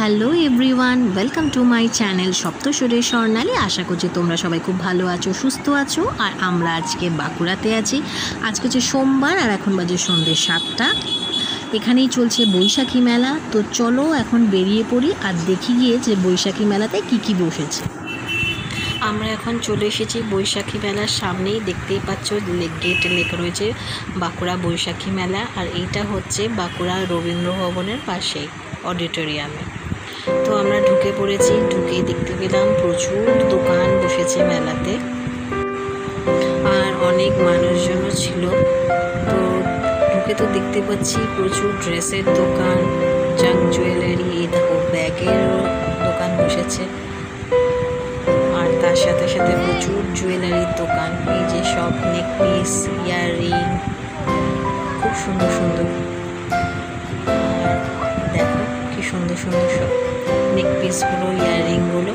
Hello everyone, welcome to my channel সপ্তস্বরের স্বর্ণালী। আশা করছি তোমরা সবাই খুব ভালো আছো, সুস্থ আছো। আর আমরা আজকে বাঁকুড়াতে আছি। আজকে হচ্ছে সোমবার আর এখন বাজে সন্ধ্যে 7টা। এখানেই চলছে বৈশাখী মেলা। তো চলো এখন বেরিয়ে পড়ি আর দেখি গিয়ে যে বৈশাখী মেলাতে কি বসেছে। আমরা এখন চলে এসেছি বৈশাখী মেলার সামনেই। দেখতেই পাচ্ছ গেটে লেখা রয়েছে বাঁকুড়া বৈশাখী মেলা। আর এইটা হচ্ছে বাঁকুড়া রবীন্দ্র ভবনের পাশেই অডিটোরিয়ামে। তো আমরা ঢুকে পড়েছি। ঢুকেই দেখতে পেলাম প্রচুর দোকান বসেছে মেলাতে আর অনেক মানুষজনও ছিল। তো ঢুকে তো দেখতে পাচ্ছি প্রচুর ড্রেসের দোকান, জাঙ্ক জুয়েলারি, এই দেখো ব্যাগেরও দোকান বসেছে। আর তার সাথে সাথে প্রচুর জুয়েলারির দোকান, এই যে সব নেকপিস, ইয়াররিং, খুব সুন্দর সুন্দর। আর দেখো কি সুন্দর সুন্দর সব নেকপিসগুলো, ইয়াররিংগুলো।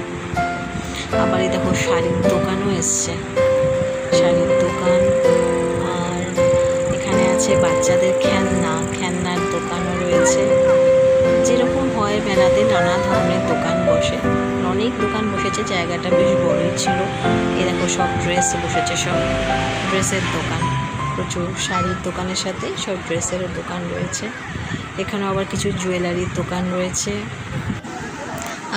আবার এই দেখো শাড়ির দোকানও এসছে, শাড়ির দোকান। আর এখানে আছে বাচ্চাদের খেলনার দোকানও রয়েছে। যেরকম হয় মেলাতে নানা ধরনের দোকান বসে, অনেক দোকান বসেছে। জায়গাটা বেশ বড়ই ছিল। এই দেখো সব ড্রেস বসেছে, সব ড্রেসের দোকান। প্রচুর শাড়ির দোকানের সাথে সব ড্রেসেরও দোকান রয়েছে। এখানে আবার কিছু জুয়েলারির দোকান রয়েছে।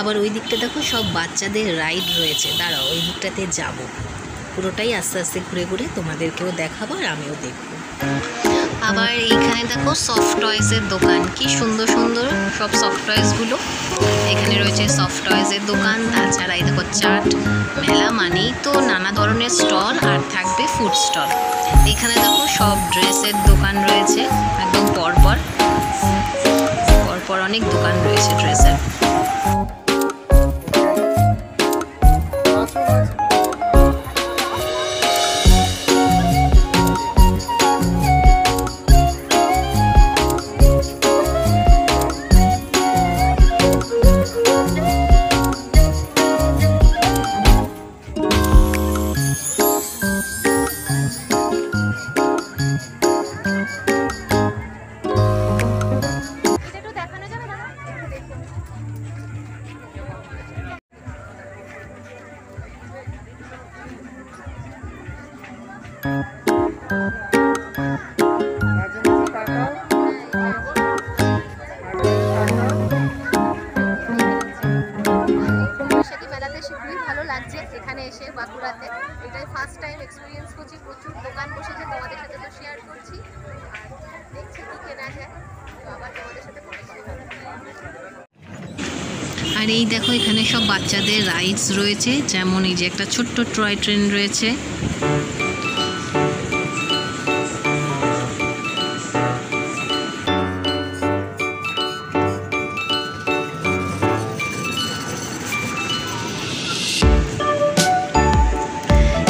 আবার ওই দিকটা দেখো সব বাচ্চাদের রাইড রয়েছে। দাঁড়াও, ওই দিকটাতে যাব, পুরোটাই আস্তে আস্তে ঘুরে ঘুরে তোমাদেরকেও দেখাবো আর আমিও দেখবো। আবার এইখানে দেখো সফট টয়েসের দোকান, কি সুন্দর সুন্দর সব সফট টয়েসগুলো। এখানে রয়েছে সফট টয়েসের দোকান। তাছাড়া এই দেখো চাট। মেলা মানেই তো নানা ধরনের স্টল আর থাকবে ফুড স্টল। এখানে দেখো সব ড্রেসের দোকান রয়েছে, একদম পরপর অনেক দোকান রয়েছে ড্রেসের। এখানে এসে বাঁকুড়াতে এটাই ফার্স্ট টাইম এক্সপিরিয়েন্স করছি। প্রচুর দোকান বসেছে, তোমাদের সাথে তো শেয়ার করছি। আর দেখছি কি কেনা যায়, তো আবার তোমাদের সাথে পরে। আর এই দেখো এখানে সব বাচ্চাদের রাইডস রয়েছে, যেমন এই যে একটা ছোট্ট টয় ট্রেন রয়েছে।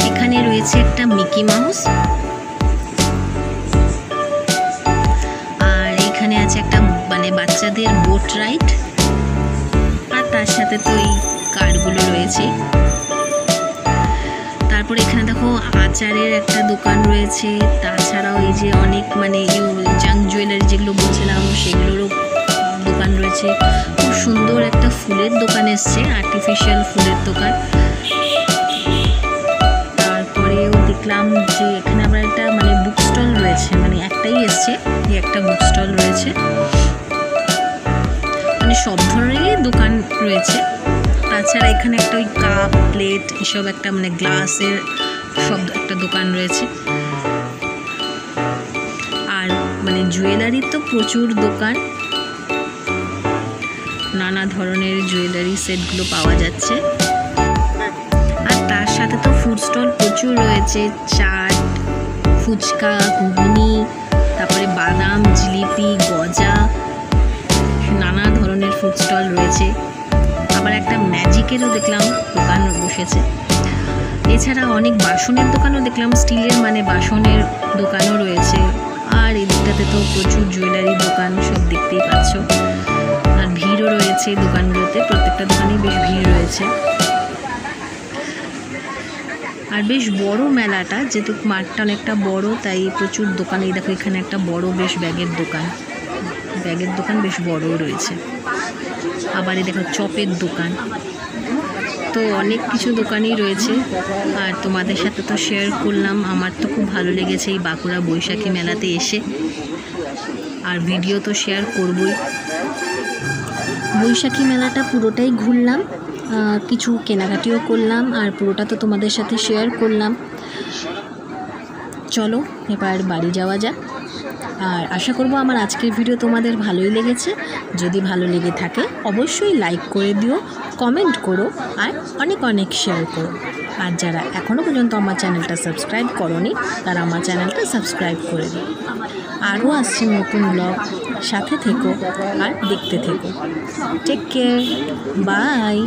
এখানে রয়েছে একটা মিকি মাউস। আর এখানে আছে একটা মানে বাচ্চাদের বোট রাইড। আর তার সাথে তো এই কার্ডগুলো রয়েছে। তারপর এখানে দেখো আচারের একটা দোকান রয়েছে। তাছাড়াও এই যে অনেক মানে জাঙ্ক জুয়েলারি যেগুলো বলছিলাম সেগুলোরও দোকান রয়েছে। খুব সুন্দর একটা ফুলের দোকান এসছে, আর্টিফিশিয়াল ফুলের দোকান। তারপরেও দেখলাম যে এখানে আবার একটা মানে বুক স্টল রয়েছে, মানে একটাই এসছে, একটা বুক স্টল রয়েছে। মানে সব ধরনেরই দোকান রয়েছে। তাছাড়া এখানে একটা ওই কাপ প্লেট এসব একটা মানে গ্লাসের সব একটা দোকান রয়েছে। আর মানে জুয়েলারির তো প্রচুর দোকান, নানা ধরনের জুয়েলারি সেটগুলো পাওয়া যাচ্ছে। আর তার সাথে তো ফুড স্টল প্রচুর রয়েছে, চাট, ফুচকা, ঘুগনি, তারপরে বাদাম, জিলিপি, গজা, নানা ধরনের ফুড স্টল রয়েছে। আবার একটা ম্যাজিকেরও দেখলাম দোকান বসেছে। এছাড়া অনেক বাসনের দোকানও দেখলাম, স্টিলের মানে বাসনের দোকানও রয়েছে। আর এই দিকটাতে তো প্রচুর জুয়েলারির দোকান, সব দেখতেই পাচ্ছ। আর ভিড়ও রয়েছে এই দোকানগুলোতে, প্রত্যেকটা দোকানেই বেশ ভিড় রয়েছে। আর বেশ বড় মেলাটা, যেহেতু মাঠটা অনেকটা বড়, তাই প্রচুর দোকান। এই দেখো এখানে একটা বড় বেশ ব্যাগের দোকান, ব্যাগের দোকান বেশ বড়ও রয়েছে। আবার এই দেখো চপের দোকান, তো অনেক কিছু দোকানই রয়েছে। আর তোমাদের সাথে তো শেয়ার করলাম, আমার তো খুব ভালো লেগেছে এই বাঁকুড়া বৈশাখী মেলাতে এসে, আর ভিডিও তো শেয়ার করবই। বৈশাখী মেলাটা পুরোটাই ঘুরলাম, কিছু কেনাকাটিও করলাম, আর পুরোটা তো তোমাদের সাথে শেয়ার করলাম। চলো এবার বাড়ি যাওয়া যাক। আর আশা করব আমার আজকের ভিডিও তোমাদের ভালোই লেগেছে। যদি ভালো লেগে থাকে অবশ্যই লাইক করে দিও, কমেন্ট করো, আর অনেক অনেক শেয়ার করো। আর যারা এখনও পর্যন্ত আমার চ্যানেলটা সাবস্ক্রাইব করোনি তারা আমার চ্যানেলটা সাবস্ক্রাইব করে দিও। আরও আসছে নতুন ব্লগ, সাথে থেকো আর দেখতে থেকো। Take care, by.